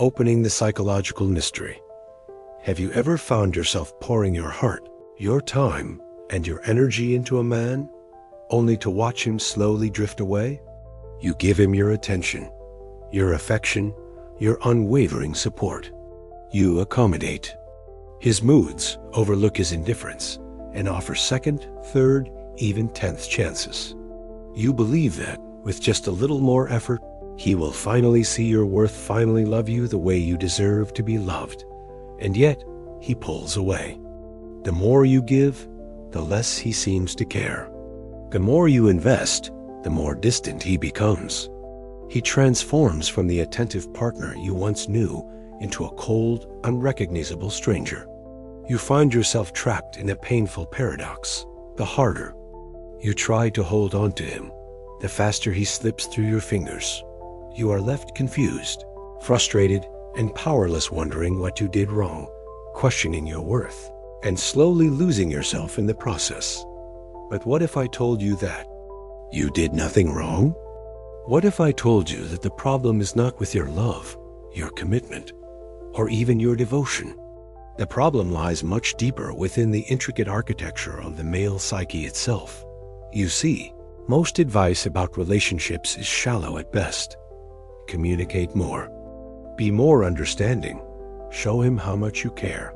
opening the psychological mystery. Have you ever found yourself pouring your heart, your time, and your energy into a man, only to watch him slowly drift away? You give him your attention, your affection, your unwavering support. You accommodate. His moods overlook his indifference and offer second, third, even 10th chances. You believe that, with just a little more effort, he will finally see your worth, finally love you the way you deserve to be loved. And yet, he pulls away. The more you give, the less he seems to care. The more you invest, the more distant he becomes. He transforms from the attentive partner you once knew into a cold, unrecognizable stranger. You find yourself trapped in a painful paradox. The harder you try to hold on to him, the faster he slips through your fingers. You are left confused, frustrated, and powerless, wondering what you did wrong, questioning your worth, and slowly losing yourself in the process. But what if I told you that you did nothing wrong? What if I told you that the problem is not with your love, your commitment, or even your devotion? The problem lies much deeper within the intricate architecture of the male psyche itself. You see, most advice about relationships is shallow at best. Communicate more. Be more understanding. Show him how much you care.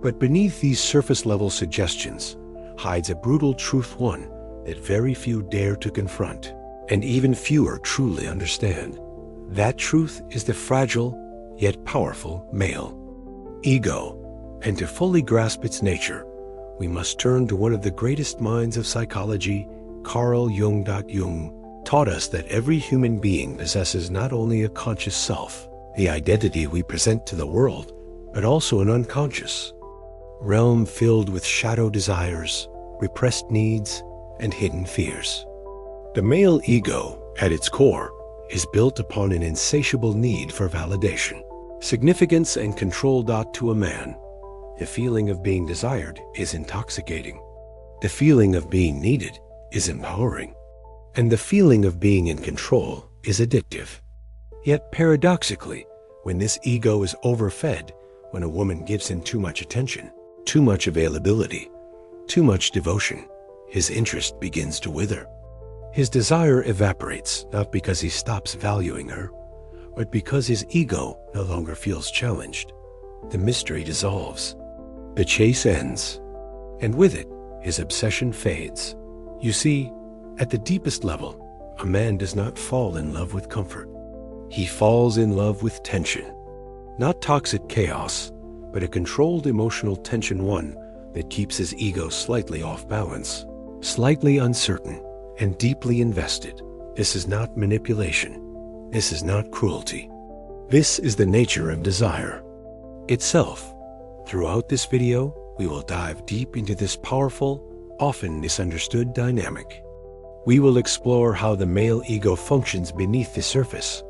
But beneath these surface-level suggestions hides a brutal truth, one that very few dare to confront, and even fewer truly understand. That truth is the fragile, yet powerful male ego. And to fully grasp its nature, we must turn to one of the greatest minds of psychology, Carl Jung. Jung taught us that every human being possesses not only a conscious self, the identity we present to the world, but also an unconscious realm filled with shadow desires, repressed needs, and hidden fears. The male ego, at its core, is built upon an insatiable need for validation, significance, and control. To a man, the feeling of being desired is intoxicating. The feeling of being needed is empowering. And the feeling of being in control is addictive. Yet paradoxically, when this ego is overfed, when a woman gives him too much attention, too much availability, too much devotion, his interest begins to wither. His desire evaporates, not because he stops valuing her, but because his ego no longer feels challenged. The mystery dissolves. The chase ends, and with it, his obsession fades. You see, at the deepest level, a man does not fall in love with comfort. He falls in love with tension. Not toxic chaos, but a controlled emotional tension, one that keeps his ego slightly off balance, slightly uncertain, and deeply invested. This is not manipulation. This is not cruelty. This is the nature of desire itself. Throughout this video, we will dive deep into this powerful, often misunderstood dynamic. We will explore how the male ego functions beneath the surface,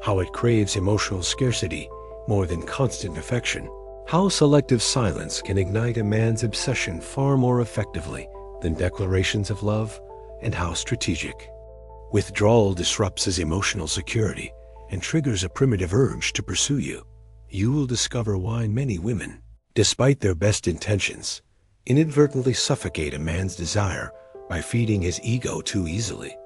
how it craves emotional scarcity more than constant affection, how selective silence can ignite a man's obsession far more effectively than declarations of love, and how strategic withdrawal disrupts his emotional security and triggers a primitive urge to pursue you. You will discover why many women, despite their best intentions, inadvertently suffocate a man's desire by feeding his ego too easily.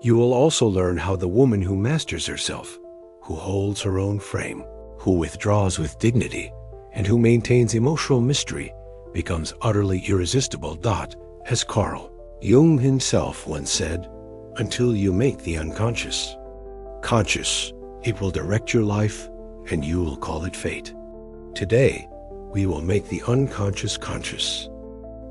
You will also learn how the woman who masters herself, who holds her own frame, who withdraws with dignity, and who maintains emotional mystery becomes utterly irresistible. As Carl Jung himself once said, until you make the unconscious conscious, it will direct your life and you will call it fate. Today, we will make the unconscious conscious.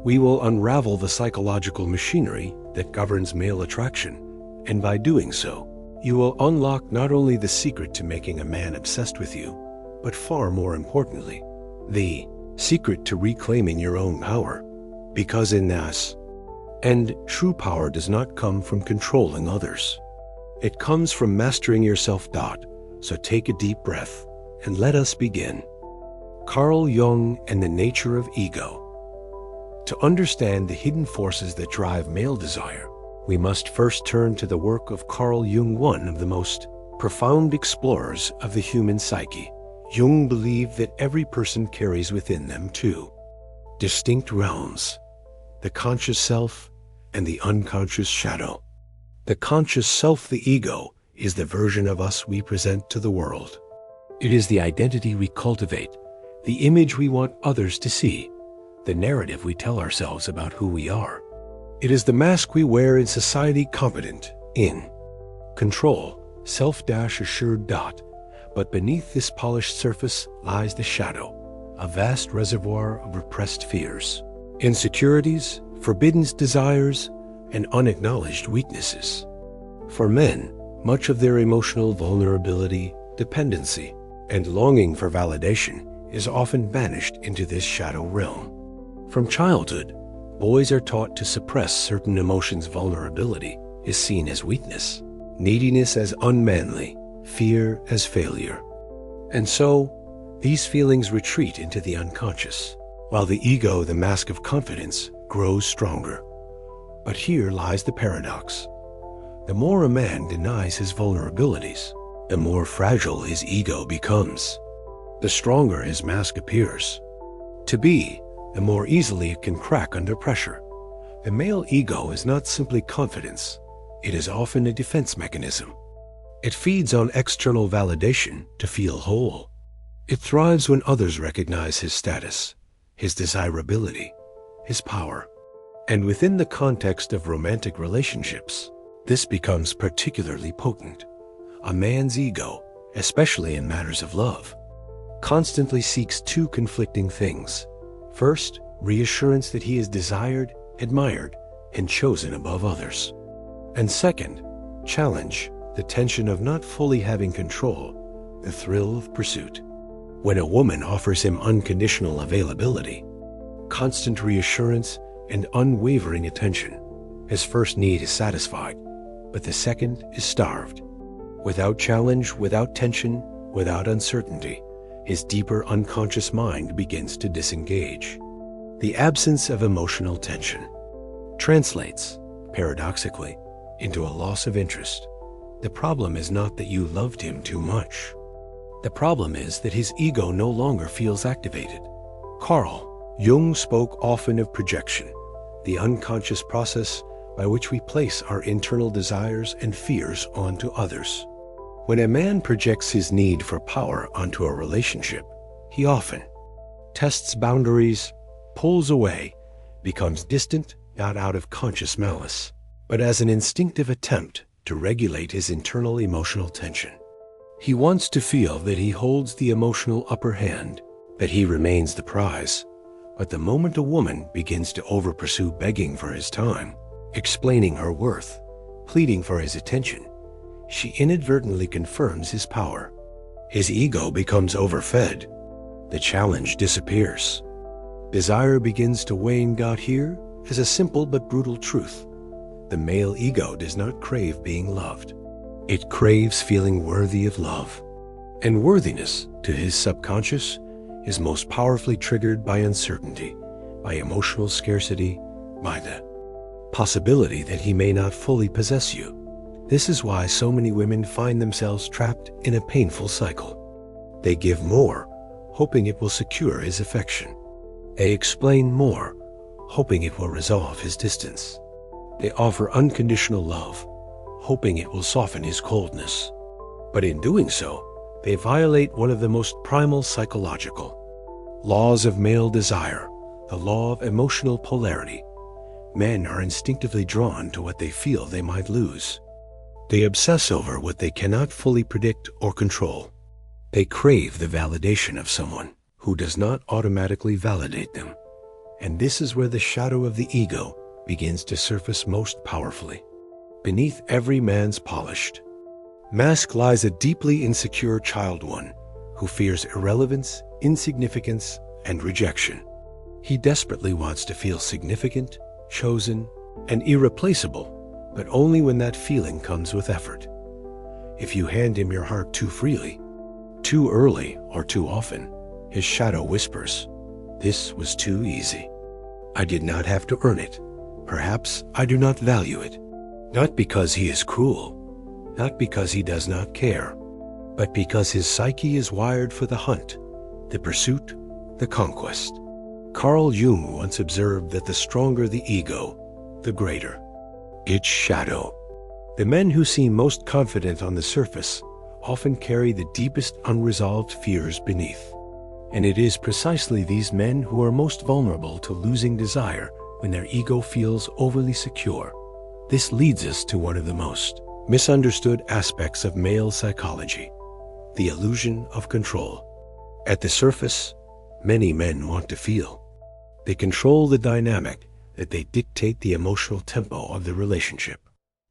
We will unravel the psychological machinery that governs male attraction, and by doing so, you will unlock not only the secret to making a man obsessed with you, but far more importantly, the secret to reclaiming your own power. Because in this, and true power does not come from controlling others. It comes from mastering yourself. So take a deep breath and let us begin. Carl Jung and the nature of ego. To understand the hidden forces that drive male desire, we must first turn to the work of Carl Jung, one of the most profound explorers of the human psyche. Jung believed that every person carries within them two distinct realms, the conscious self and the unconscious shadow. The conscious self, the ego, is the version of us we present to the world. It is the identity we cultivate, the image we want others to see, the narrative we tell ourselves about who we are. It is the mask we wear in society, competent in control, self-assured. But beneath this polished surface lies the shadow, a vast reservoir of repressed fears, insecurities, forbidden desires, and unacknowledged weaknesses. For men, much of their emotional vulnerability, dependency, and longing for validation is often banished into this shadow realm. From childhood, boys are taught to suppress certain emotions. Vulnerability is seen as weakness, neediness as unmanly, fear as failure. And so, these feelings retreat into the unconscious, while the ego, the mask of confidence, grows stronger. But here lies the paradox. The more a man denies his vulnerabilities, the more fragile his ego becomes. The stronger his mask appears to be, the more easily it can crack under pressure. The male ego is not simply confidence. It is often a defense mechanism. It feeds on external validation to feel whole. It thrives when others recognize his status, his desirability, his power. And within the context of romantic relationships, this becomes particularly potent. A man's ego, especially in matters of love, constantly seeks two conflicting things. First, reassurance that he is desired, admired, and chosen above others. And second, challenge, the tension of not fully having control, the thrill of pursuit. When a woman offers him unconditional availability, constant reassurance, and unwavering attention, his first need is satisfied, but the second is starved. Without challenge, without tension, without uncertainty, his deeper unconscious mind begins to disengage. The absence of emotional tension translates, paradoxically, into a loss of interest. The problem is not that you loved him too much. The problem is that his ego no longer feels activated. Carl Jung spoke often of projection, the unconscious process by which we place our internal desires and fears onto others. When a man projects his need for power onto a relationship, he often tests boundaries, pulls away, becomes distant, not out of conscious malice, but as an instinctive attempt to regulate his internal emotional tension. He wants to feel that he holds the emotional upper hand, that he remains the prize. But the moment a woman begins to over-pursue, begging for his time, explaining her worth, pleading for his attention, she inadvertently confirms his power. His ego becomes overfed. The challenge disappears. Desire begins to wane. Got here is a simple but brutal truth. The male ego does not crave being loved. It craves feeling worthy of love. And worthiness, to his subconscious, is most powerfully triggered by uncertainty, by emotional scarcity, by the possibility that he may not fully possess you. This is why so many women find themselves trapped in a painful cycle. They give more, hoping it will secure his affection. They explain more, hoping it will resolve his distance. They offer unconditional love, hoping it will soften his coldness. But in doing so, they violate one of the most primal psychological laws of male desire, the law of emotional polarity. Men are instinctively drawn to what they feel they might lose. They obsess over what they cannot fully predict or control. They crave the validation of someone who does not automatically validate them. And this is where the shadow of the ego begins to surface most powerfully. Beneath every man's polished mask lies a deeply insecure child one who fears irrelevance, insignificance, and rejection. He desperately wants to feel significant, chosen, and irreplaceable, but only when that feeling comes with effort. If you hand him your heart too freely, too early, or too often, his shadow whispers, "This was too easy. I did not have to earn it. Perhaps I do not value it." Not because he is cruel, not because he does not care, but because his psyche is wired for the hunt, the pursuit, the conquest. Carl Jung once observed that the stronger the ego, the greater its shadow. The men who seem most confident on the surface often carry the deepest unresolved fears beneath. And it is precisely these men who are most vulnerable to losing desire when their ego feels overly secure. This leads us to one of the most misunderstood aspects of male psychology, the illusion of control. At the surface, many men want to feel. They control the dynamic, that they dictate the emotional tempo of the relationship.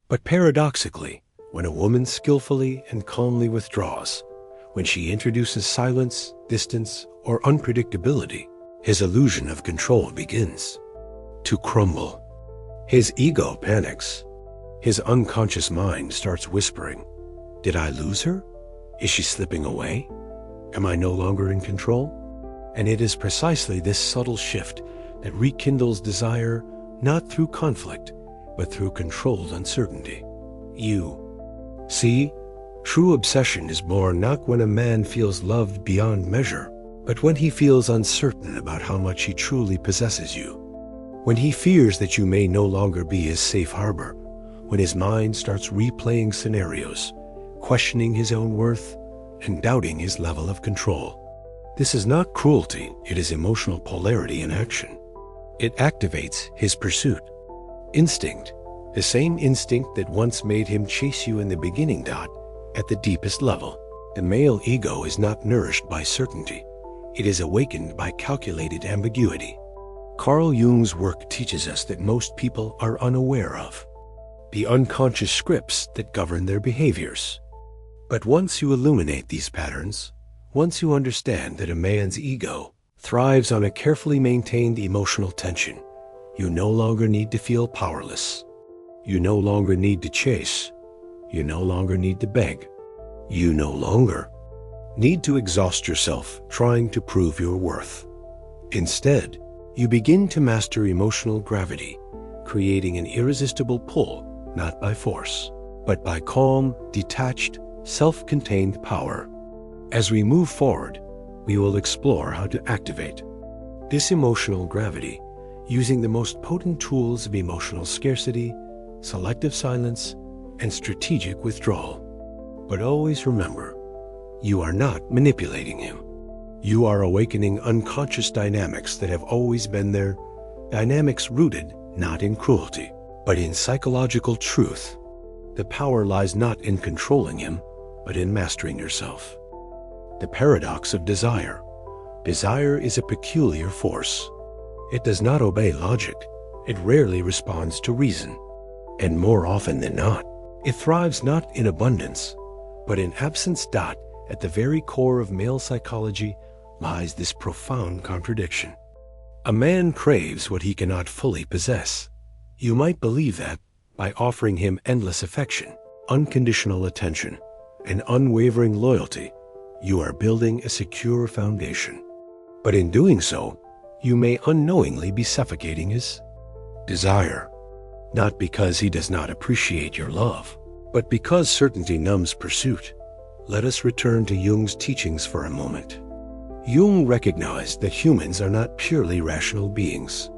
But paradoxically, when a woman skillfully and calmly withdraws, when she introduces silence, distance, or unpredictability, his illusion of control begins to crumble. His ego panics. His unconscious mind starts whispering, "Did I lose her? Is she slipping away? Am I no longer in control?" And it is precisely this subtle shift that rekindles desire, not through conflict, but through controlled uncertainty. See, true obsession is born not when a man feels loved beyond measure, but when he feels uncertain about how much he truly possesses you. When he fears that you may no longer be his safe harbor, when his mind starts replaying scenarios, questioning his own worth, and doubting his level of control. This is not cruelty, it is emotional polarity in action. It activates his pursuit instinct, the same instinct that once made him chase you in the beginning. At the deepest level, the male ego is not nourished by certainty. It is awakened by calculated ambiguity. Carl Jung's work teaches us that most people are unaware of the unconscious scripts that govern their behaviors. But once you illuminate these patterns, once you understand that a man's ego thrives on a carefully maintained emotional tension, you no longer need to feel powerless. You no longer need to chase. You no longer need to beg. You no longer need to exhaust yourself trying to prove your worth. Instead, you begin to master emotional gravity, creating an irresistible pull, not by force, but by calm, detached, self-contained power. As we move forward, we will explore how to activate this emotional gravity using the most potent tools of emotional scarcity, selective silence, and strategic withdrawal. But always remember, you are not manipulating him. You are awakening unconscious dynamics that have always been there, dynamics rooted not in cruelty, but in psychological truth. The power lies not in controlling him, but in mastering yourself. The paradox of desire. Desire is a peculiar force. It does not obey logic. It rarely responds to reason. And more often than not, it thrives not in abundance, but in absence. At the very core of male psychology lies this profound contradiction. A man craves what he cannot fully possess. You might believe that by offering him endless affection, unconditional attention, and unwavering loyalty, you are building a secure foundation. But in doing so, you may unknowingly be suffocating his desire, not because he does not appreciate your love, but because certainty numbs pursuit. Let us return to Jung's teachings for a moment. Jung recognized that humans are not purely rational beings.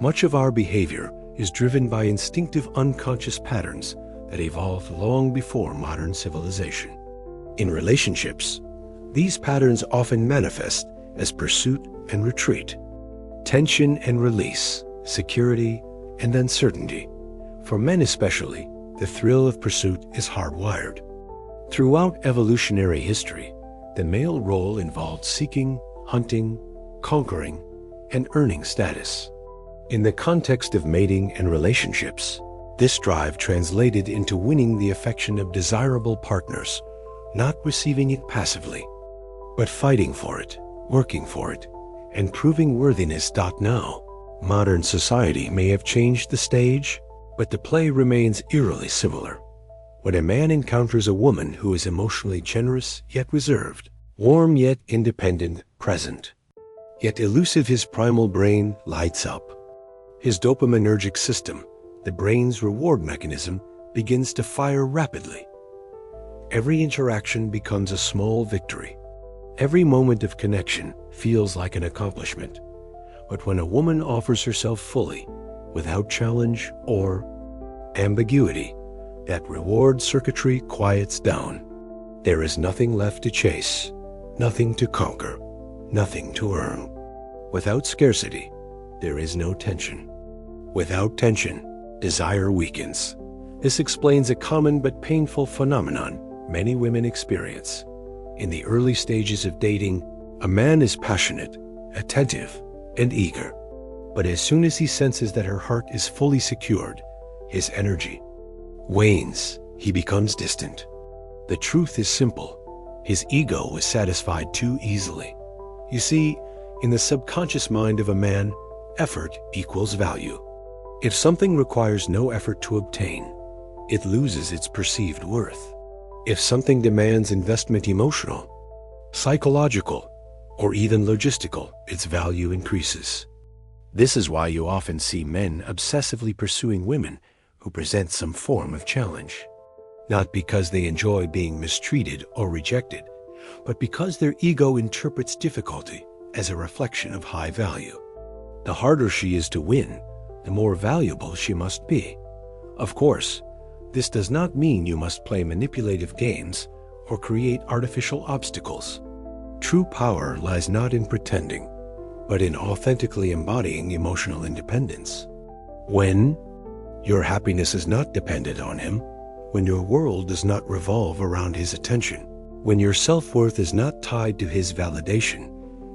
Much of our behavior is driven by instinctive unconscious patterns that evolved long before modern civilization. In relationships, these patterns often manifest as pursuit and retreat, tension and release, security and uncertainty. For men especially, the thrill of pursuit is hardwired. Throughout evolutionary history, the male role involved seeking, hunting, conquering, and earning status. In the context of mating and relationships, this drive translated into winning the affection of desirable partners, not receiving it passively, but fighting for it, working for it, and proving worthiness. Now, modern society may have changed the stage, but the play remains eerily similar. When a man encounters a woman who is emotionally generous yet reserved, warm yet independent, present, yet elusive, his primal brain lights up. His dopaminergic system, the brain's reward mechanism, begins to fire rapidly. Every interaction becomes a small victory. Every moment of connection feels like an accomplishment. But when a woman offers herself fully, without challenge or ambiguity, that reward circuitry quiets down. There is nothing left to chase, nothing to conquer, nothing to earn. Without scarcity, there is no tension. Without tension, desire weakens. This explains a common but painful phenomenon many women experience. In the early stages of dating, a man is passionate, attentive, and eager. But as soon as he senses that her heart is fully secured, his energy wanes. He becomes distant. The truth is simple. His ego is satisfied too easily. You see, in the subconscious mind of a man, effort equals value. If something requires no effort to obtain, it loses its perceived worth. If something demands investment, emotional, psychological, or even logistical, its value increases. This is why you often see men obsessively pursuing women who present some form of challenge. Not because they enjoy being mistreated or rejected, but because their ego interprets difficulty as a reflection of high value. The harder she is to win, the more valuable she must be. Of course, this does not mean you must play manipulative games or create artificial obstacles. True power lies not in pretending, but in authentically embodying emotional independence. When your happiness is not dependent on him, when your world does not revolve around his attention, when your self-worth is not tied to his validation,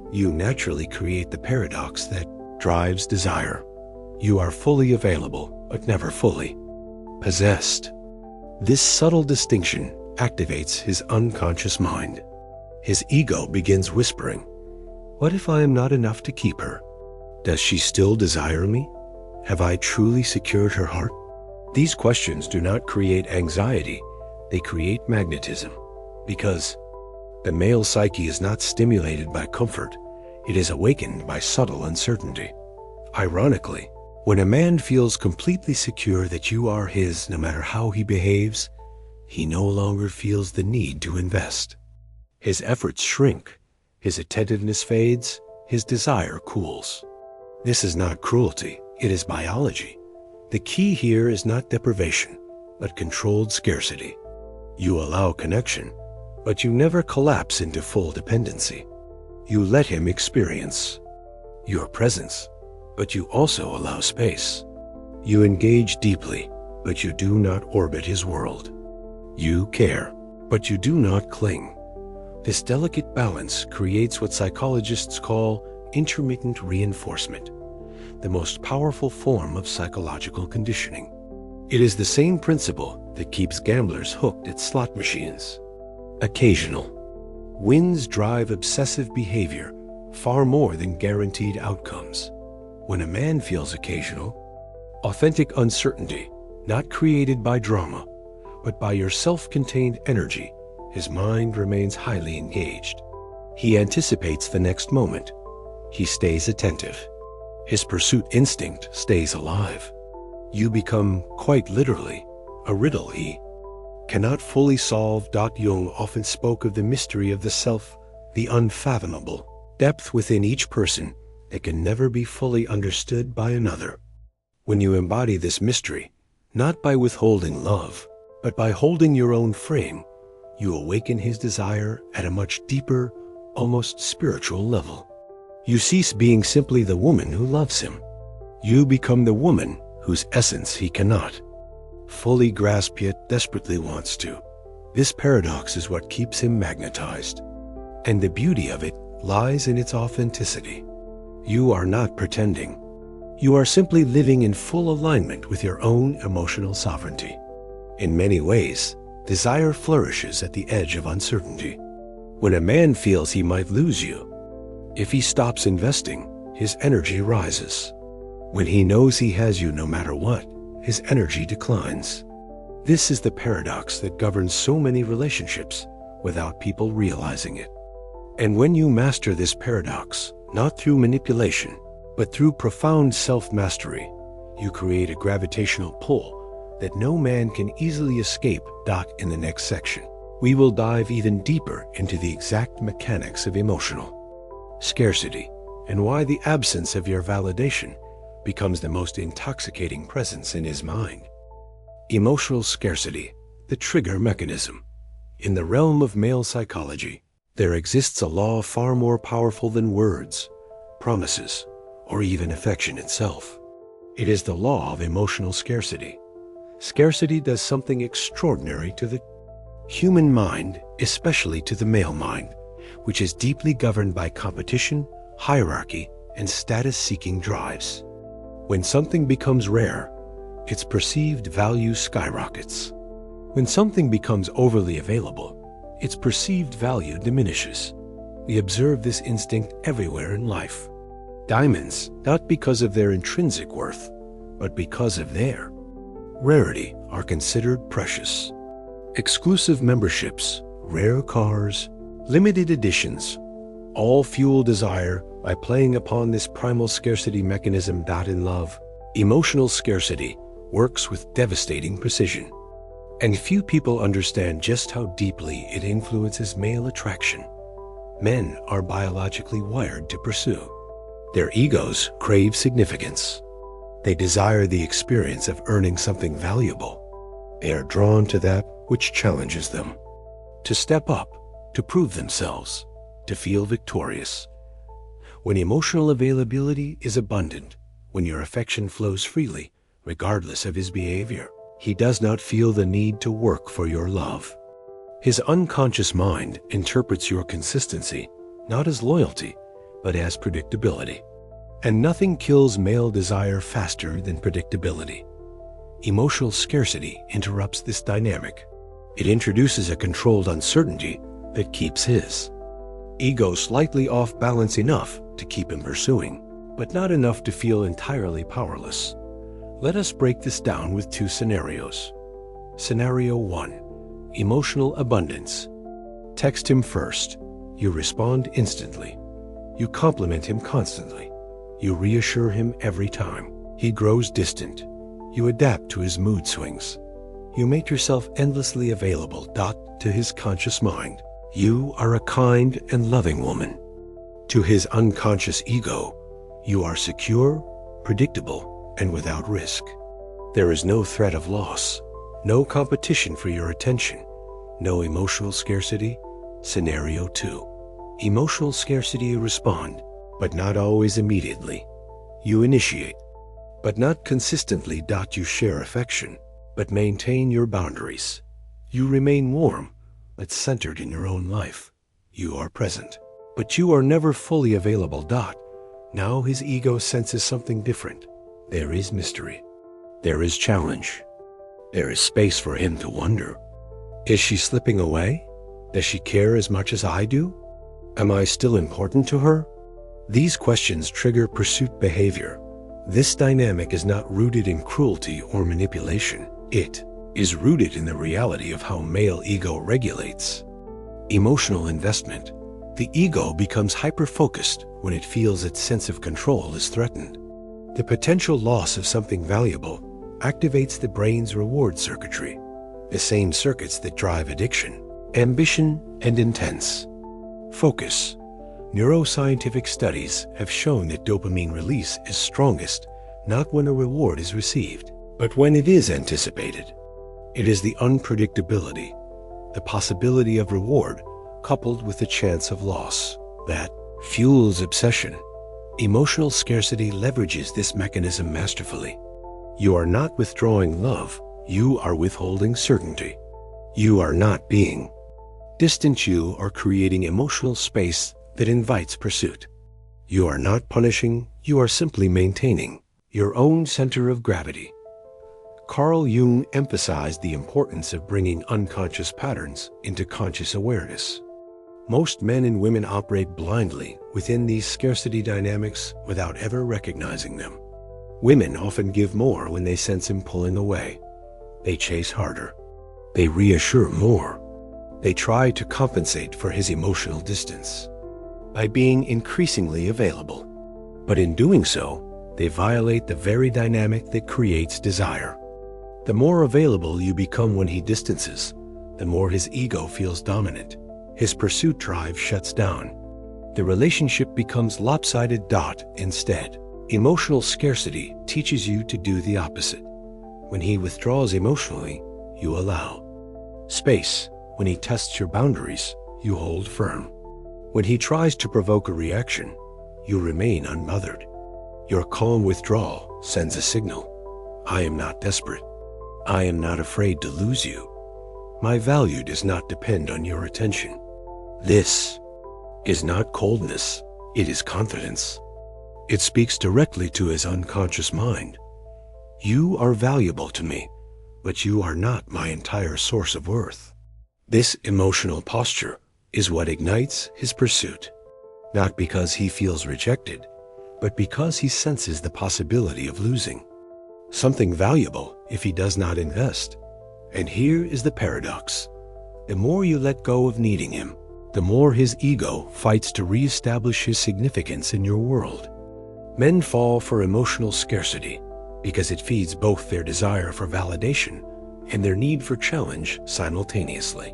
you naturally create the paradox that drives desire. You are fully available, but never fully possessed. This subtle distinction activates his unconscious mind. His ego begins whispering, "What if I am not enough to keep her? Does she still desire me? Have I truly secured her heart?" These questions do not create anxiety, they create magnetism. Because the male psyche is not stimulated by comfort, it is awakened by subtle uncertainty. Ironically, when a man feels completely secure that you are his no matter how he behaves, he no longer feels the need to invest. His efforts shrink, his attentiveness fades, his desire cools. This is not cruelty, it is biology. The key here is not deprivation, but controlled scarcity. You allow connection, but you never collapse into full dependency. You let him experience your presence, but you also allow space. You engage deeply, but you do not orbit his world. You care, but you do not cling. This delicate balance creates what psychologists call intermittent reinforcement, the most powerful form of psychological conditioning. It is the same principle that keeps gamblers hooked at slot machines. Occasional wins drive obsessive behavior far more than guaranteed outcomes. When a man feels occasional, authentic uncertainty, not created by drama, but by your self-contained energy, his mind remains highly engaged. He anticipates the next moment. He stays attentive. His pursuit instinct stays alive. You become, quite literally, a riddle he cannot fully solve. Jung often spoke of the mystery of the self, the unfathomable depth within each person that can never be fully understood by another. When you embody this mystery, not by withholding love, but by holding your own frame, you awaken his desire at a much deeper, almost spiritual level. You cease being simply the woman who loves him. You become the woman whose essence he cannot fully grasp yet desperately wants to. This paradox is what keeps him magnetized. And the beauty of it lies in its authenticity. You are not pretending. You are simply living in full alignment with your own emotional sovereignty. In many ways, desire flourishes at the edge of uncertainty. When a man feels he might lose you, if he stops investing, his energy rises. When he knows he has you no matter what, his energy declines. This is the paradox that governs so many relationships without people realizing it. And when you master this paradox, not through manipulation, but through profound self-mastery, you create a gravitational pull that no man can easily escape. In the next section, we will dive even deeper into the exact mechanics of emotional scarcity and why the absence of your validation becomes the most intoxicating presence in his mind. Emotional scarcity, the trigger mechanism. In the realm of male psychology, there exists a law far more powerful than words, promises, or even affection itself. It is the law of emotional scarcity. Scarcity does something extraordinary to the human mind, especially to the male mind, which is deeply governed by competition, hierarchy, and status-seeking drives. When something becomes rare, its perceived value skyrockets. When something becomes overly available, its perceived value diminishes. We observe this instinct everywhere in life. Diamonds, not because of their intrinsic worth, but because of their rarity, are considered precious. Exclusive memberships, rare cars, limited editions, all fuel desire by playing upon this primal scarcity mechanism. In love, emotional scarcity works with devastating precision, and few people understand just how deeply it influences male attraction. Men are biologically wired to pursue. Their egos crave significance. They desire the experience of earning something valuable. They are drawn to that which challenges them, to step up, to prove themselves, to feel victorious. When emotional availability is abundant, when your affection flows freely, regardless of his behavior, he does not feel the need to work for your love. His unconscious mind interprets your consistency not as loyalty, but as predictability. And nothing kills male desire faster than predictability. Emotional scarcity interrupts this dynamic. It introduces a controlled uncertainty that keeps his ego slightly off balance enough to keep him pursuing, but not enough to feel entirely powerless. Let us break this down with two scenarios. Scenario 1. Emotional abundance. Text him first. You respond instantly. You compliment him constantly. You reassure him every time. He grows distant. You adapt to his mood swings. You make yourself endlessly available. To his conscious mind, you are a kind and loving woman. To his unconscious ego, you are secure, predictable, and without risk. There is no threat of loss, no competition for your attention, no emotional scarcity. Scenario 2. Emotional scarcity. You respond, but not always immediately. You initiate, but not consistently. You share affection, but maintain your boundaries. You remain warm, but centered in your own life. You are present, but you are never fully available. Now his ego senses something different. There is mystery. There is challenge. There is space for him to wonder. Is she slipping away? Does she care as much as I do? Am I still important to her? These questions trigger pursuit behavior. This dynamic is not rooted in cruelty or manipulation. It is rooted in the reality of how male ego regulates emotional investment. The ego becomes hyper-focused when it feels its sense of control is threatened. The potential loss of something valuable activates the brain's reward circuitry, the same circuits that drive addiction, ambition, and intense focus. Neuroscientific studies have shown that dopamine release is strongest not when a reward is received, but when it is anticipated. It is the unpredictability, the possibility of reward coupled with the chance of loss, that fuels obsession. Emotional scarcity leverages this mechanism masterfully. You are not withdrawing love, you are withholding certainty. You are not being distant, you are creating emotional space that invites pursuit. You are not punishing, you are simply maintaining your own center of gravity. Carl Jung emphasized the importance of bringing unconscious patterns into conscious awareness. Most men and women operate blindly within these scarcity dynamics without ever recognizing them. Women often give more when they sense him pulling away. They chase harder. They reassure more. They try to compensate for his emotional distance by being increasingly available. But in doing so, they violate the very dynamic that creates desire. The more available you become when he distances, the more his ego feels dominant. His pursuit drive shuts down. The relationship becomes lopsided instead. Emotional scarcity teaches you to do the opposite. When he withdraws emotionally, you allow. Space, when he tests your boundaries, you hold firm. When he tries to provoke a reaction, you remain unbothered. Your calm withdrawal sends a signal. I am not desperate. I am not afraid to lose you. My value does not depend on your attention. This is not coldness, it is confidence. It speaks directly to his unconscious mind. You are valuable to me, but you are not my entire source of worth. This emotional posture is what ignites his pursuit, not because he feels rejected, but because he senses the possibility of losing something valuable if he does not invest. And here is the paradox. The more you let go of needing him, the more his ego fights to reestablish his significance in your world. Men fall for emotional scarcity because it feeds both their desire for validation and their need for challenge simultaneously.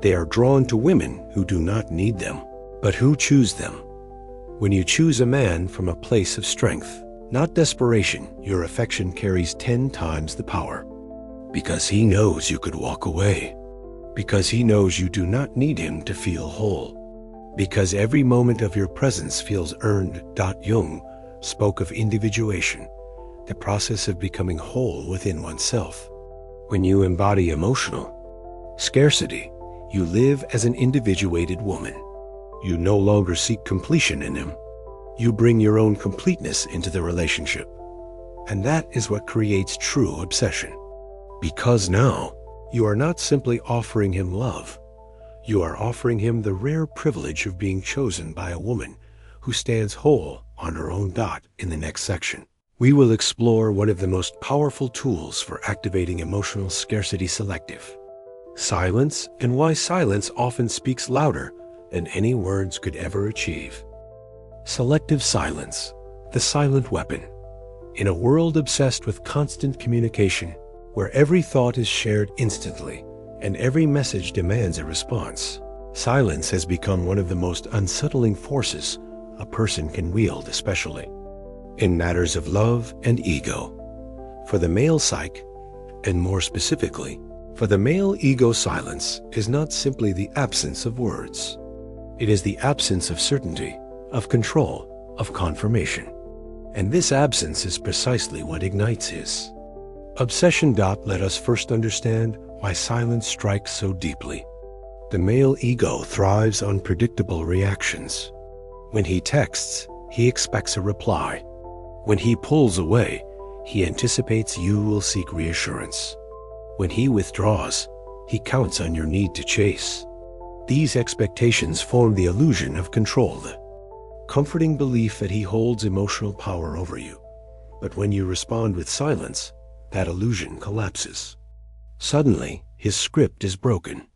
They are drawn to women who do not need them, but who choose them. When you choose a man from a place of strength, not desperation, your affection carries 10 times the power. Because he knows you could walk away. Because he knows you do not need him to feel whole. Because every moment of your presence feels earned. Jung spoke of individuation, the process of becoming whole within oneself. When you embody emotional scarcity, you live as an individuated woman. You no longer seek completion in him. You bring your own completeness into the relationship. And that is what creates true obsession. Because now, you are not simply offering him love. You are offering him the rare privilege of being chosen by a woman who stands whole on her own in the next section. We will explore one of the most powerful tools for activating emotional scarcity selective. Silence, and why silence often speaks louder than any words could ever achieve. Selective silence, the silent weapon. In a world obsessed with constant communication, where every thought is shared instantly and every message demands a response, silence has become one of the most unsettling forces a person can wield, especially in matters of love and ego. For the male psyche, and more specifically, for the male ego, silence is not simply the absence of words. It is the absence of certainty, of control, of confirmation. And this absence is precisely what ignites his obsession. Let us first understand why silence strikes so deeply. The male ego thrives on predictable reactions. When he texts, he expects a reply. When he pulls away, he anticipates you will seek reassurance. When he withdraws, he counts on your need to chase. These expectations form the illusion of control, the comforting belief that he holds emotional power over you. But when you respond with silence, that illusion collapses. Suddenly, his script is broken.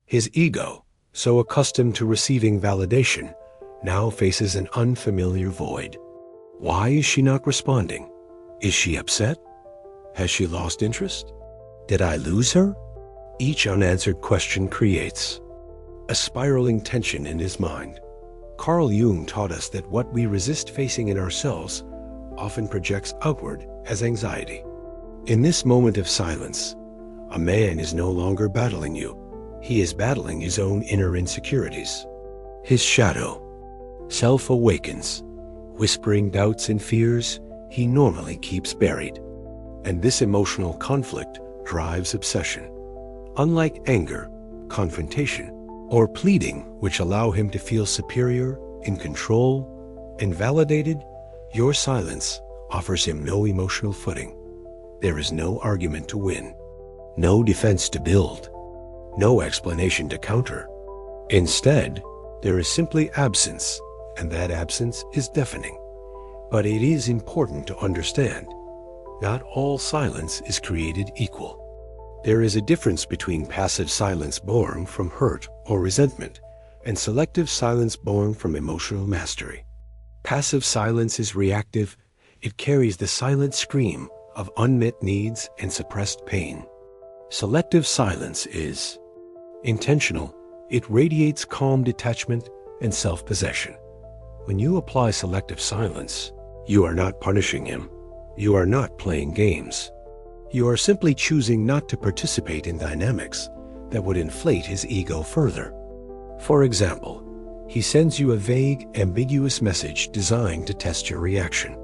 His ego, so accustomed to receiving validation, now faces an unfamiliar void. Why is she not responding? Is she upset? Has she lost interest? Did I lose her? Each unanswered question creates a spiraling tension in his mind. Carl Jung taught us that what we resist facing in ourselves often projects outward as anxiety. In this moment of silence, a man is no longer battling you. He is battling his own inner insecurities. His shadow, self awakens, whispering doubts and fears he normally keeps buried. And this emotional conflict drives obsession. Unlike anger, confrontation, or pleading, which allow him to feel superior, in control, and validated, your silence offers him no emotional footing. There is no argument to win, no defense to build, no explanation to counter. Instead, there is simply absence, and that absence is deafening. But it is important to understand, not all silence is created equal. There is a difference between passive silence born from hurt or resentment and selective silence born from emotional mastery. Passive silence is reactive. It carries the silent scream of unmet needs and suppressed pain. Selective silence is Intentional, it radiates calm detachment and self-possession. When you apply selective silence, you are not punishing him. You are not playing games. You are simply choosing not to participate in dynamics that would inflate his ego further. For example, he sends you a vague, ambiguous message designed to test your reaction.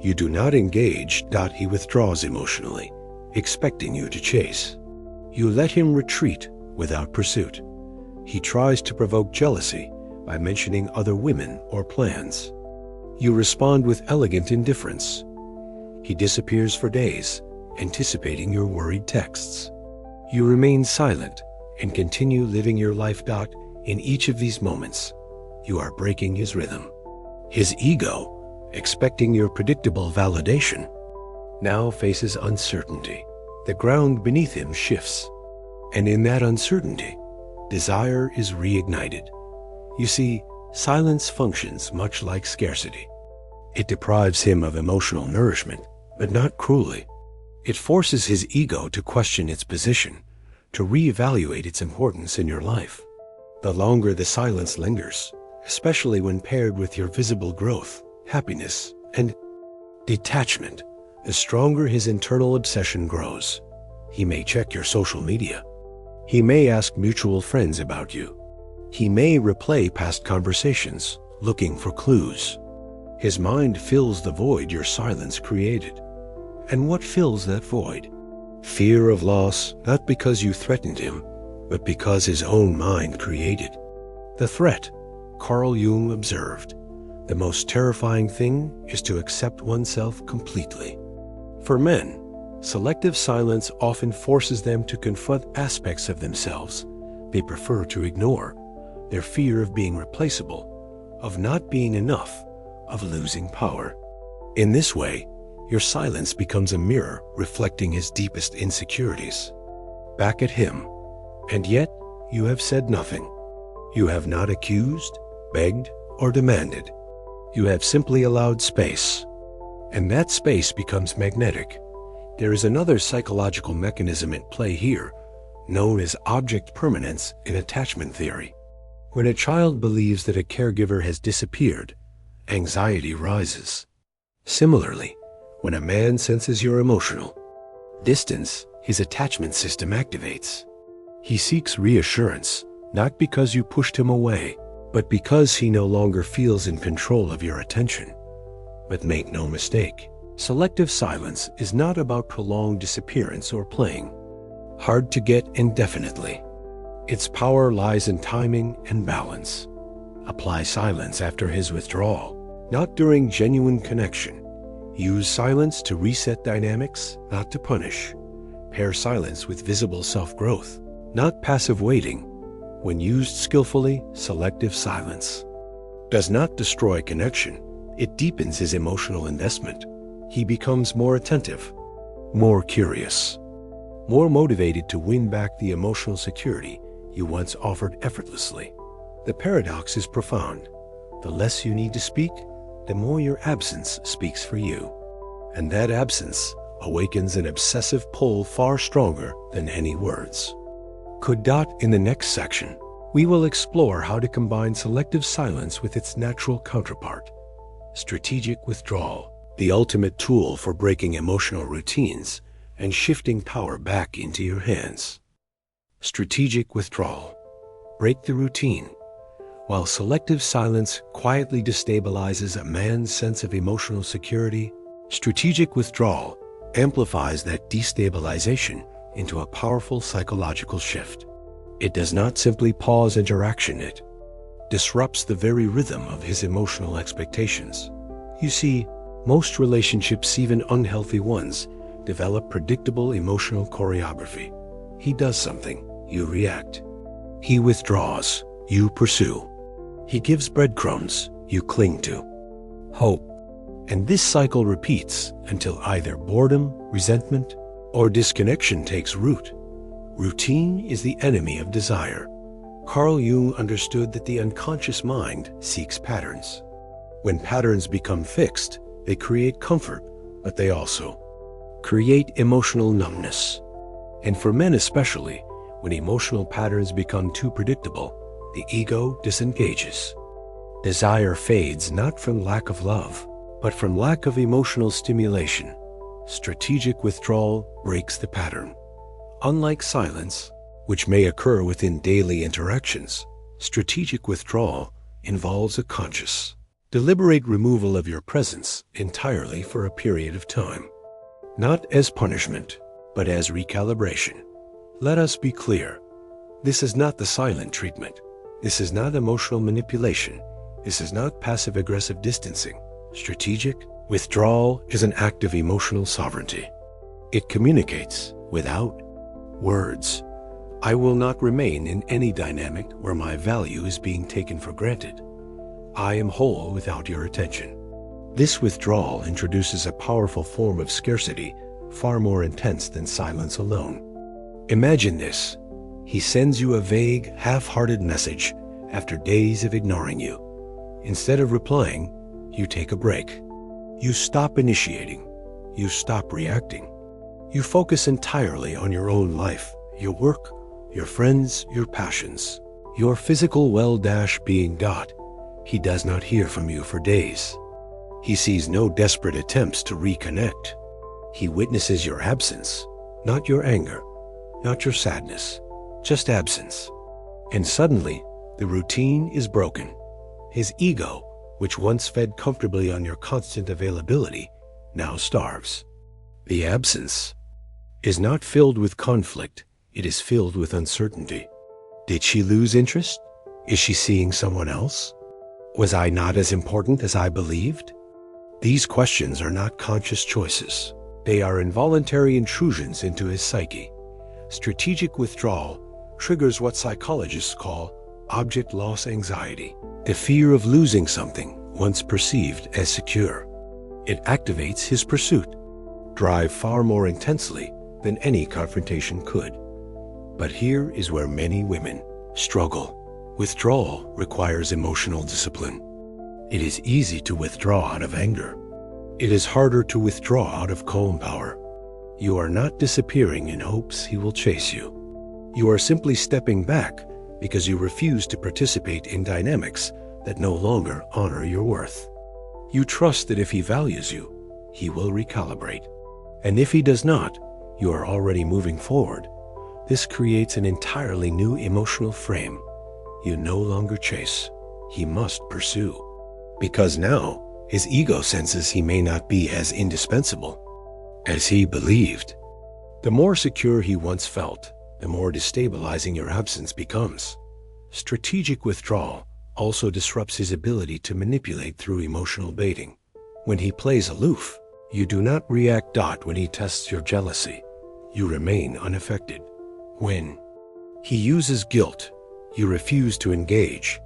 You do not engage. He withdraws emotionally, expecting you to chase. You let him retreat without pursuit. He tries to provoke jealousy by mentioning other women or plans. You respond with elegant indifference. He disappears for days, anticipating your worried texts. You remain silent and continue living your life. In each of these moments, you are breaking his rhythm. His ego, expecting your predictable validation, now faces uncertainty. The ground beneath him shifts, and in that uncertainty, desire is reignited. You see, silence functions much like scarcity. It deprives him of emotional nourishment, but not cruelly. It forces his ego to question its position, to reevaluate its importance in your life. The longer the silence lingers, especially when paired with your visible growth, happiness, and detachment, the stronger his internal obsession grows. He may check your social media. He may ask mutual friends about you. He may replay past conversations, looking for clues. His mind fills the void your silence created. And what fills that void? Fear of loss, not because you threatened him, but because his own mind created. The threat, Carl Jung observed, the most terrifying thing is to accept oneself completely. For men, selective silence often forces them to confront aspects of themselves they prefer to ignore. Their fear of being replaceable, of not being enough, of losing power. In this way, your silence becomes a mirror reflecting his deepest insecurities. Back at him, and yet you have said nothing. You have not accused, begged, or demanded. You have simply allowed space. And that space becomes magnetic. There is another psychological mechanism at play here, known as object permanence in attachment theory. When a child believes that a caregiver has disappeared, anxiety rises. Similarly, when a man senses you're emotional distance, his attachment system activates. He seeks reassurance, not because you pushed him away, but because he no longer feels in control of your attention. But make no mistake, selective silence is not about prolonged disappearance or playing hard to get indefinitely. Its power lies in timing and balance. Apply silence after his withdrawal, not during genuine connection. Use silence to reset dynamics, not to punish. Pair silence with visible self-growth, not passive waiting. When used skillfully, selective silence does not destroy connection. It deepens his emotional investment. He becomes more attentive, more curious, more motivated to win back the emotional security you once offered effortlessly. The paradox is profound. The less you need to speak, the more your absence speaks for you. And that absence awakens an obsessive pull far stronger than any words. In the next section, we will explore how to combine selective silence with its natural counterpart, strategic withdrawal, the ultimate tool for breaking emotional routines and shifting power back into your hands. Strategic withdrawal. Break the routine. While selective silence quietly destabilizes a man's sense of emotional security, strategic withdrawal amplifies that destabilization into a powerful psychological shift. It does not simply pause interaction, it disrupts the very rhythm of his emotional expectations. You see, most relationships, even unhealthy ones, develop predictable emotional choreography. He does something, you react. He withdraws, you pursue. He gives breadcrumbs, you cling to. Hope. And this cycle repeats until either boredom, resentment, or disconnection takes root. Routine is the enemy of desire. Carl Jung understood that the unconscious mind seeks patterns. When patterns become fixed, they create comfort, but they also create emotional numbness. And for men especially, When emotional patterns become too predictable, the ego disengages. Desire fades not from lack of love, but from lack of emotional stimulation. Strategic withdrawal breaks the pattern. Unlike silence, which may occur within daily interactions, strategic withdrawal involves a conscious, deliberate removal of your presence entirely for a period of time. Not as punishment, but as recalibration. Let us be clear. This is not the silent treatment. This is not emotional manipulation. This is not passive-aggressive distancing. Strategic withdrawal is an act of emotional sovereignty. It communicates without words. I will not remain in any dynamic where my value is being taken for granted. I am whole without your attention. This withdrawal introduces a powerful form of scarcity, far more intense than silence alone. Imagine this. He sends you a vague, half-hearted message after days of ignoring you. Instead of replying, you take a break. You stop initiating. You stop reacting. You focus entirely on your own life, your work, your friends, your passions, your physical well-being. He does not hear from you for days. He sees no desperate attempts to reconnect. He witnesses your absence, not your anger, not your sadness, just absence. And suddenly, the routine is broken. His ego, which once fed comfortably on your constant availability, now starves. The absence is not filled with conflict, it is filled with uncertainty. Did she lose interest? Is she seeing someone else? Was I not as important as I believed? These questions are not conscious choices. They are involuntary intrusions into his psyche. Strategic withdrawal triggers what psychologists call object loss anxiety, the fear of losing something once perceived as secure. It activates his pursuit, drive far more intensely than any confrontation could. But here is where many women struggle. Withdrawal requires emotional discipline. It is easy to withdraw out of anger. It is harder to withdraw out of calm power. You are not disappearing in hopes he will chase you. You are simply stepping back because you refuse to participate in dynamics that no longer honor your worth. You trust that if he values you, he will recalibrate. And if he does not, you are already moving forward. This creates an entirely new emotional frame. You no longer chase. He must pursue. Because now, his ego senses he may not be as indispensable as he believed. The more secure he once felt, the more destabilizing your absence becomes. Strategic withdrawal also disrupts his ability to manipulate through emotional baiting. When he plays aloof, you do not react. When he tests your jealousy, you remain unaffected. When he uses guilt, you refuse to engage.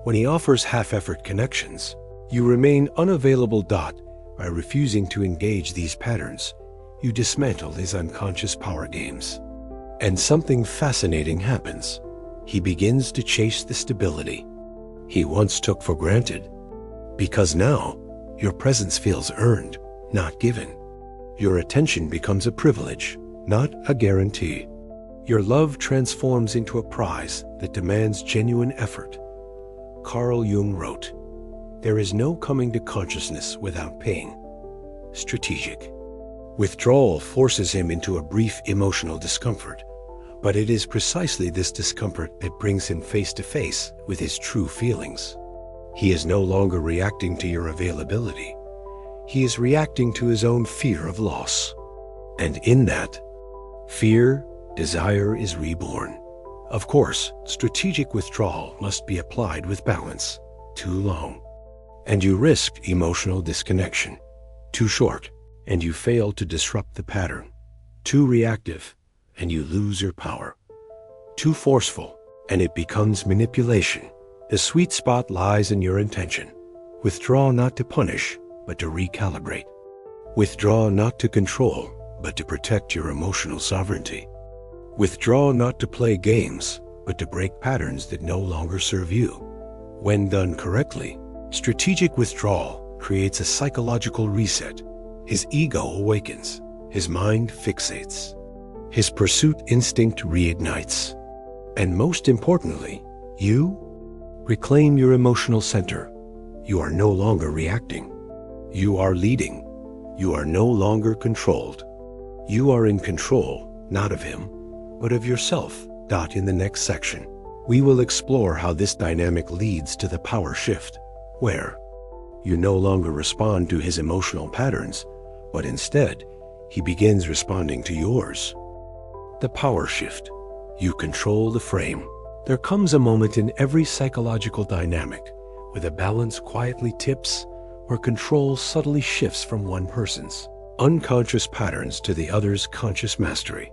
When he offers half-effort connections, you remain unavailable. By refusing to engage these patterns, you dismantle his unconscious power games. And something fascinating happens. He begins to chase the stability he once took for granted. Because now, your presence feels earned, not given. Your attention becomes a privilege, not a guarantee. Your love transforms into a prize that demands genuine effort. Carl Jung wrote, "There is no coming to consciousness without pain." Strategic withdrawal forces him into a brief emotional discomfort, but it is precisely this discomfort that brings him face to face with his true feelings. He is no longer reacting to your availability. He is reacting to his own fear of loss. And in that fear, desire is reborn. Of course, strategic withdrawal must be applied with balance. Too long, and you risk emotional disconnection. Too short, and you fail to disrupt the pattern. Too reactive, and you lose your power. Too forceful, and it becomes manipulation. The sweet spot lies in your intention. Withdraw not to punish, but to recalibrate. Withdraw not to control, but to protect your emotional sovereignty. Withdraw not to play games, but to break patterns that no longer serve you. When done correctly, strategic withdrawal creates a psychological reset. His ego awakens. His mind fixates. His pursuit instinct reignites. And most importantly, you reclaim your emotional center. You are no longer reacting. You are leading. You are no longer controlled. You are in control, not of him, but of yourself. In the next section, we will explore how this dynamic leads to the power shift, where you no longer respond to his emotional patterns, but instead, he begins responding to yours. The power shift. You control the frame. There comes a moment in every psychological dynamic where the balance quietly tips, where control subtly shifts from one person's unconscious patterns to the other's conscious mastery.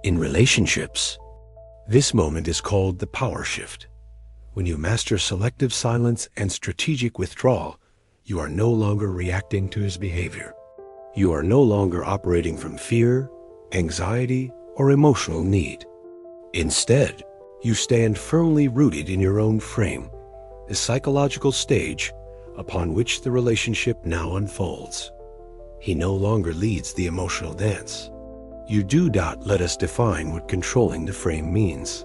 In relationships, this moment is called the power shift. When you master selective silence and strategic withdrawal, you are no longer reacting to his behavior. You are no longer operating from fear, anxiety, or emotional need. Instead, you stand firmly rooted in your own frame, the psychological stage upon which the relationship now unfolds. He no longer leads the emotional dance. You do not let us define what controlling the frame means.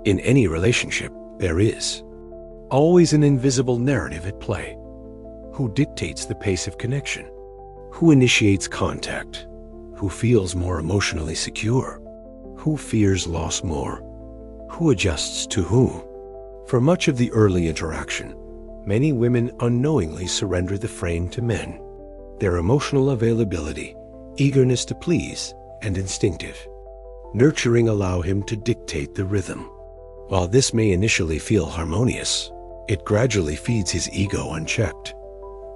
In any relationship, there is always an invisible narrative at play. Who dictates the pace of connection? Who initiates contact? Who feels more emotionally secure? Who fears loss more? Who adjusts to whom? For much of the early interaction, many women unknowingly surrender the frame to men. Their emotional availability, eagerness to please, and instinctive nurturing allow him to dictate the rhythm. While this may initially feel harmonious, it gradually feeds his ego unchecked.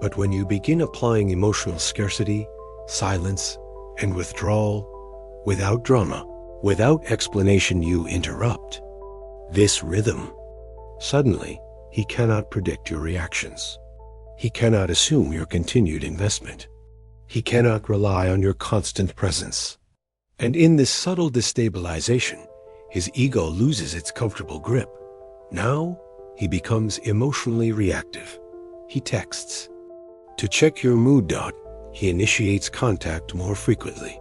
But when you begin applying emotional scarcity, silence, and withdrawal, without drama, without explanation, you interrupt this rhythm. Suddenly, he cannot predict your reactions. He cannot assume your continued investment. He cannot rely on your constant presence. And in this subtle destabilization, his ego loses its comfortable grip. Now, he becomes emotionally reactive. He texts. To check your mood. He initiates contact more frequently.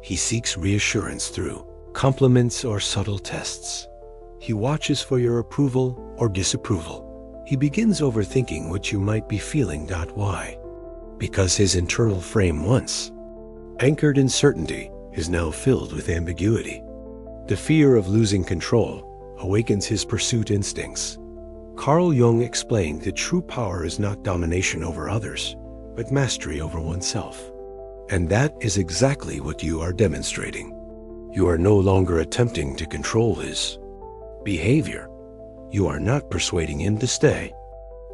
He seeks reassurance through compliments or subtle tests. He watches for your approval or disapproval. He begins overthinking what you might be feeling. Why? Because his internal frame, once anchored in certainty, is now filled with ambiguity. The fear of losing control awakens his pursuit instincts. Carl Jung explained that true power is not domination over others, but mastery over oneself. And that is exactly what you are demonstrating. You are no longer attempting to control his behavior. You are not persuading him to stay.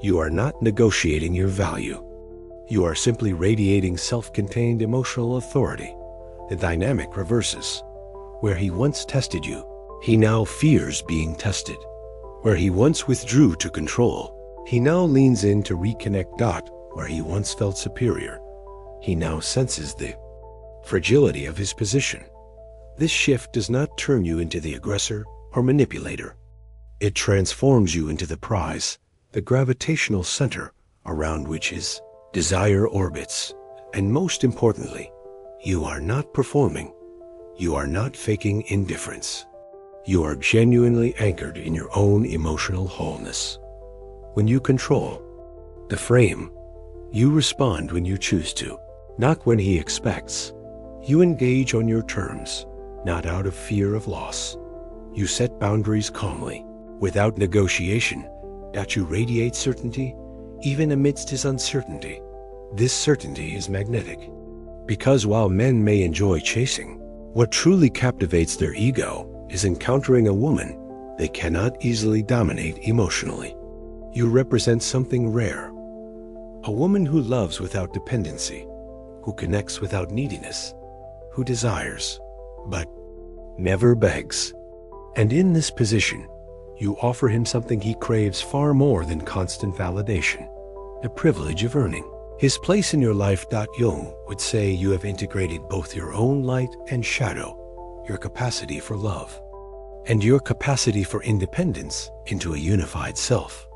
You are not negotiating your value. You are simply radiating self-contained emotional authority. The dynamic reverses. Where he once tested you, he now fears being tested. Where he once withdrew to control, he now leans in to reconnect. Where he once felt superior, he now senses the fragility of his position. This shift does not turn you into the aggressor or manipulator. It transforms you into the prize, the gravitational center around which his desire orbits. And most importantly, you are not performing. You are not faking indifference. You are genuinely anchored in your own emotional wholeness. When you control the frame, you respond when you choose to, not when he expects. You engage on your terms, not out of fear of loss. You set boundaries calmly, without negotiation. You radiate certainty, even amidst his uncertainty. This certainty is magnetic. Because while men may enjoy chasing, what truly captivates their ego is encountering a woman they cannot easily dominate emotionally. You represent something rare. A woman who loves without dependency, who connects without neediness, who desires, but never begs. And in this position, you offer him something he craves far more than constant validation, the privilege of earning his place in your life. Jung would say you have integrated both your own light and shadow, your capacity for love, and your capacity for independence into a unified self.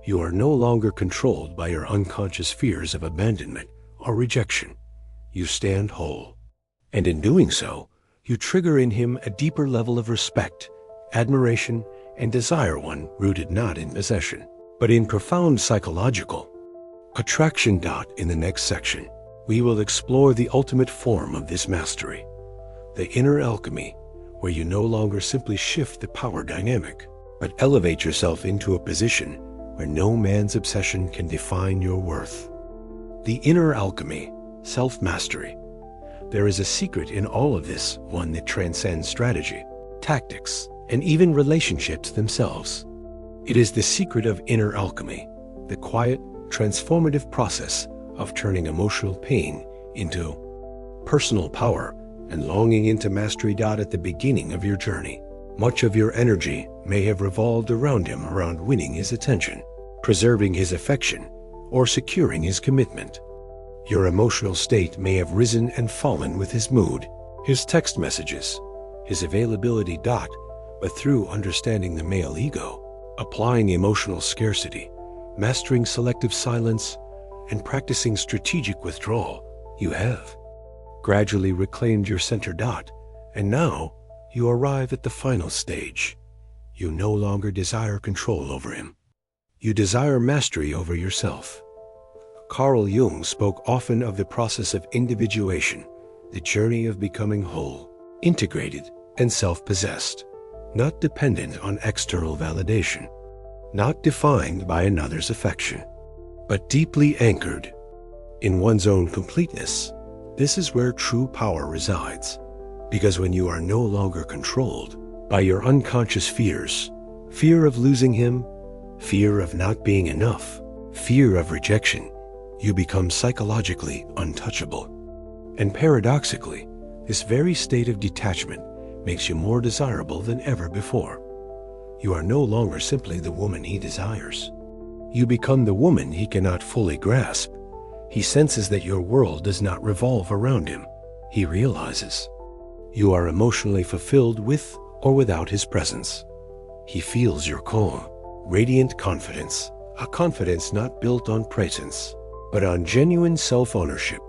You are no longer controlled by your unconscious fears of abandonment or rejection. You stand whole. And in doing so, you trigger in him a deeper level of respect, admiration, and desire, one rooted not in possession, but in profound psychological attraction. In the next section, we will explore the ultimate form of this mastery, the inner alchemy, where you no longer simply shift the power dynamic, but elevate yourself into a position where no man's obsession can define your worth. The inner alchemy, self-mastery. There is a secret in all of this, one that transcends strategy, tactics, and even relationships themselves. It is the secret of inner alchemy, the quiet, transformative process of turning emotional pain into personal power and longing into mastery. At the beginning of your journey, much of your energy may have revolved around him, around winning his attention, preserving his affection, or securing his commitment. Your emotional state may have risen and fallen with his mood, his text messages, his availability. But through understanding the male ego, applying emotional scarcity, mastering selective silence, and practicing strategic withdrawal, you have gradually reclaimed your center. And now you arrive at the final stage. You no longer desire control over him. You desire mastery over yourself. Carl Jung spoke often of the process of individuation, the journey of becoming whole, integrated, and self-possessed, not dependent on external validation, not defined by another's affection, but deeply anchored in one's own completeness. This is where true power resides, because when you are no longer controlled by your unconscious fears, fear of losing him, fear of not being enough, fear of rejection, you become psychologically untouchable. And paradoxically, this very state of detachment makes you more desirable than ever before. You are no longer simply the woman he desires. You become the woman he cannot fully grasp. He senses that your world does not revolve around him. He realizes you are emotionally fulfilled with or without his presence. He feels your calm, radiant confidence, a confidence not built on pretense, but on genuine self-ownership.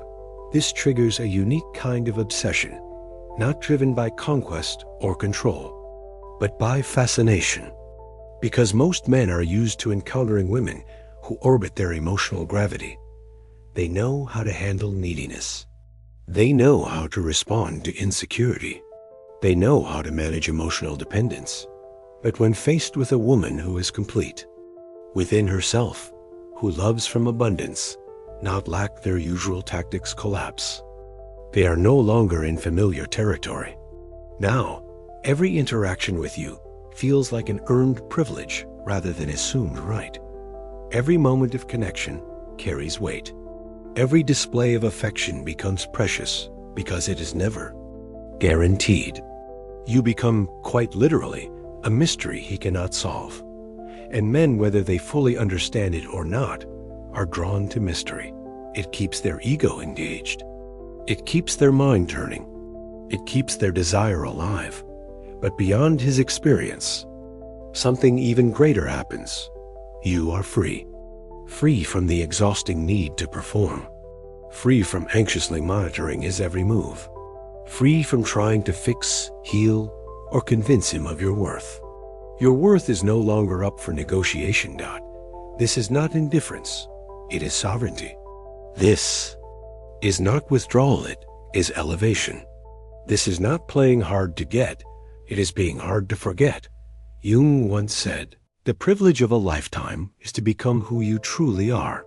This triggers a unique kind of obsession, not driven by conquest or control, but by fascination. Because most men are used to encountering women who orbit their emotional gravity. They know how to handle neediness. They know how to respond to insecurity. They know how to manage emotional dependence. But when faced with a woman who is complete, within herself, who loves from abundance, not lack, their usual tactics collapse. They are no longer in familiar territory. Now, every interaction with you feels like an earned privilege rather than assumed right. Every moment of connection carries weight. Every display of affection becomes precious because it is never guaranteed. You become, quite literally, a mystery he cannot solve. And men, whether they fully understand it or not, are drawn to mystery. It keeps their ego engaged. It keeps their mind turning. It keeps their desire alive. But beyond his experience, something even greater happens. You are free. Free from the exhausting need to perform. Free from anxiously monitoring his every move. Free from trying to fix, heal, or convince him of your worth. Your worth is no longer up for negotiation. This is not indifference. It is sovereignty. This is not withdrawal. It is elevation. This is not playing hard to get. It is being hard to forget. Jung once said, "The privilege of a lifetime is to become who you truly are."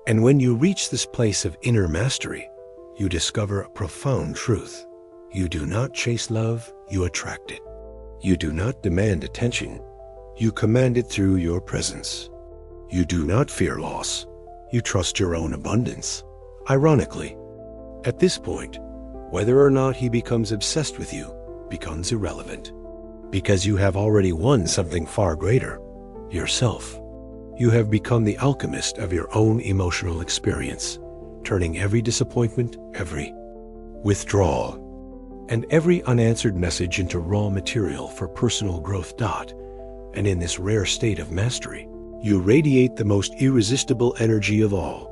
And when you reach this place of inner mastery, you discover a profound truth. You do not chase love, you attract it. You do not demand attention, you command it through your presence. You do not fear loss, you trust your own abundance. Ironically, at this point, whether or not he becomes obsessed with you becomes irrelevant, because you have already won something far greater, yourself. You have become the alchemist of your own emotional experience, turning every disappointment, every withdrawal, and every unanswered message into raw material for personal growth. And in this rare state of mastery, you radiate the most irresistible energy of all.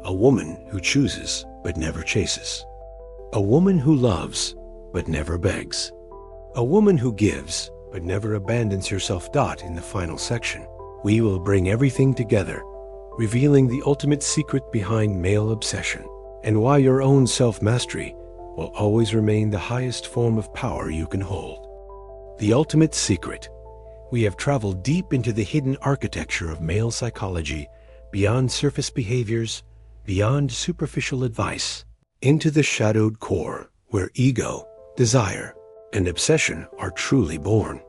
A woman who chooses but never chases. A woman who loves but never begs. A woman who gives but never abandons yourself. In the final section, we will bring everything together, revealing the ultimate secret behind male obsession, and why your own self-mastery will always remain the highest form of power you can hold. The ultimate secret. We have traveled deep into the hidden architecture of male psychology, beyond surface behaviors, beyond superficial advice, into the shadowed core where ego, desire, and obsession are truly born.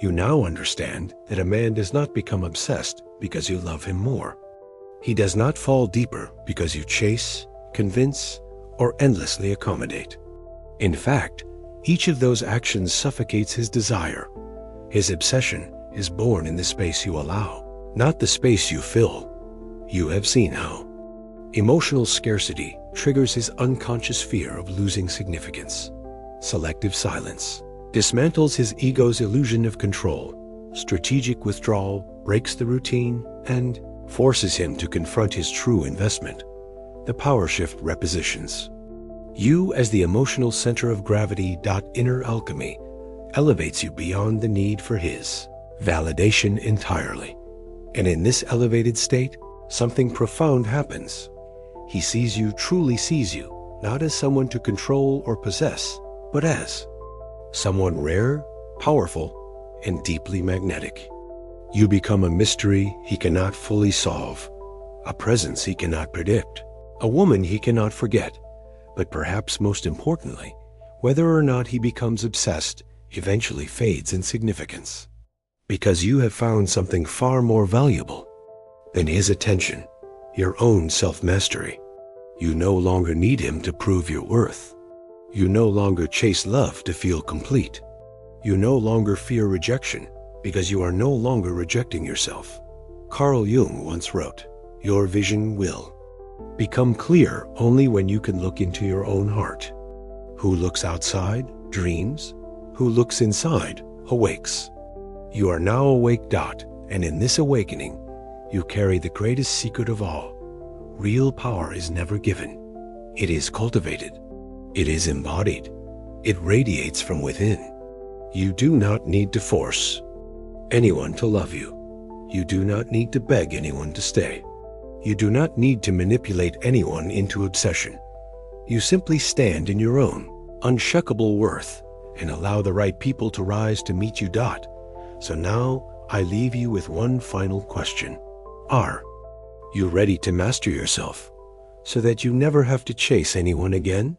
You now understand that a man does not become obsessed because you love him more. He does not fall deeper because you chase, convince, or endlessly accommodate. In fact, each of those actions suffocates his desire. His obsession is born in the space you allow, not the space you fill. You have seen how. Emotional scarcity triggers his unconscious fear of losing significance. Selective silence dismantles his ego's illusion of control. Strategic withdrawal breaks the routine and forces him to confront his true investment. The power shift repositions you as the emotional center of gravity. Inner alchemy elevates you beyond the need for his validation entirely. And in this elevated state, something profound happens. He sees you, truly sees you, not as someone to control or possess, but as someone rare, powerful, and deeply magnetic. You become a mystery he cannot fully solve, a presence he cannot predict, a woman he cannot forget, but perhaps most importantly, whether or not he becomes obsessed eventually fades in significance. Because you have found something far more valuable than his attention, your own self-mastery. You no longer need him to prove your worth. You no longer chase love to feel complete. You no longer fear rejection because you are no longer rejecting yourself. Carl Jung once wrote, "Your vision will become clear only when you can look into your own heart. Who looks outside dreams. Who looks inside awakes." You are now awake. And in this awakening, you carry the greatest secret of all. Real power is never given. It is cultivated. It is embodied. It radiates from within. You do not need to force anyone to love you. You do not need to beg anyone to stay. You do not need to manipulate anyone into obsession. You simply stand in your own unshuckable worth and allow the right people to rise to meet you. So now I leave you with one final question. Are you ready to master yourself so that you never have to chase anyone again?